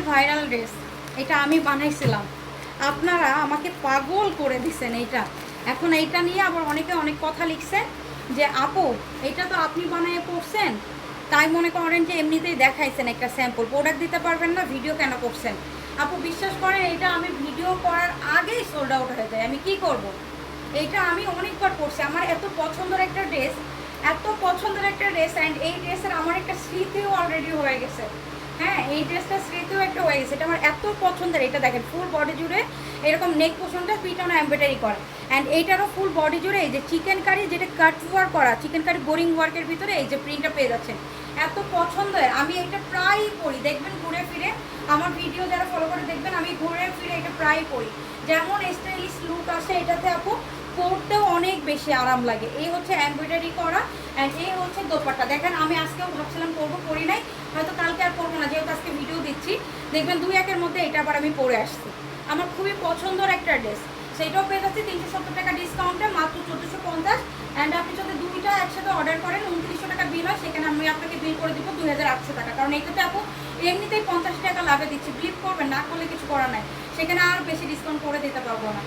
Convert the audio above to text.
Viral dress, এটা আমি বানাইছিলাম, আপনারা আমাকে পাগল করে দিছেন এইটা। এখন এইটা নিয়ে আবার অনেকে অনেক কথা লিখছে যে আপু এটা তো আপনি বানিয়ে পড়ছেন, তাই মনে করেন যে এমনিতেই দেখাইছেন একটা স্যাম্পল, প্রোডাক্ট দিতে পারবেন না, ভিডিও কেন করছেন। আপু বিশ্বাস করেন এটা আমি ভিডিও করার আগেই সোল্ড আউট হয়ে যায়, আমি কি করব। এইটা আমি অনেকবার পরছি, আমার এত পছন্দের একটা ড্রেস, এত পছন্দের একটা ড্রেস, অ্যান্ড এই ড্রেসের আমার একটা স্মৃতিও অলরেডি হয়ে গেছে। হ্যাঁ, এই ড্রেসটা স্মৃতিও একটা হয়ে গেছে, এটা আমার এত পছন্দের। এটা দেখেন ফুল বডি জুড়ে এরকম নেক পোর্শনটা পিটানো এমব্রয়ডারি করা, অ্যান্ড এইটারও ফুল বডি জুড়ে এই যে চিকেন কারি, যেটা কাট ওয়ার্ক করা, চিকেন কারি বোরিং ওয়ার্কের ভিতরে এই যে প্রিন্টটা পেয়ে যাচ্ছেন। এত পছন্দের, আমি এটা প্রায়ই পরি, দেখবেন ঘুরে ফিরে আমার ভিডিও যারা ফলো করে দেখবেন আমি ঘুরে ফিরে এটা প্রায় পরি। যেমন স্টাইলিশ লুক আসে এটাতে আপু, পরতেও অনেক বেশি আরাম লাগে। এই হচ্ছে এমব্রয়ডারি করা, অ্যান্ড এই হচ্ছে দোপাট্টা। দেখেন আমি আজকেও ভাবছিলাম পরবো, পরি নাই, হয়তো কালকে আর পরবো না, যেহেতু আজকে ভিডিও দিচ্ছি। দেখবেন 2-1-এর মধ্যে এটা আবার আমি পরে আসছি। আমার খুবই পছন্দের একটা ড্রেস, সেইটাও পেয়ে যাচ্ছে 370 টাকা ডিসকাউন্টে, মাত্র 1450। অ্যান্ড আপনি যদি দুইটা একসাথে অর্ডার করেন 2900 টাকা বিল হয়, সেখানে আমি আপনাকে বিল করে দিব 2800 টাকা, কারণ এটাতে আপু এমনিতেই 50 টাকা লাভে দিচ্ছি। বিলিভ করবেন না, করলে কিছু করার নাই, সেখানে আর বেশি ডিসকাউন্ট করে দিতে পারবো না।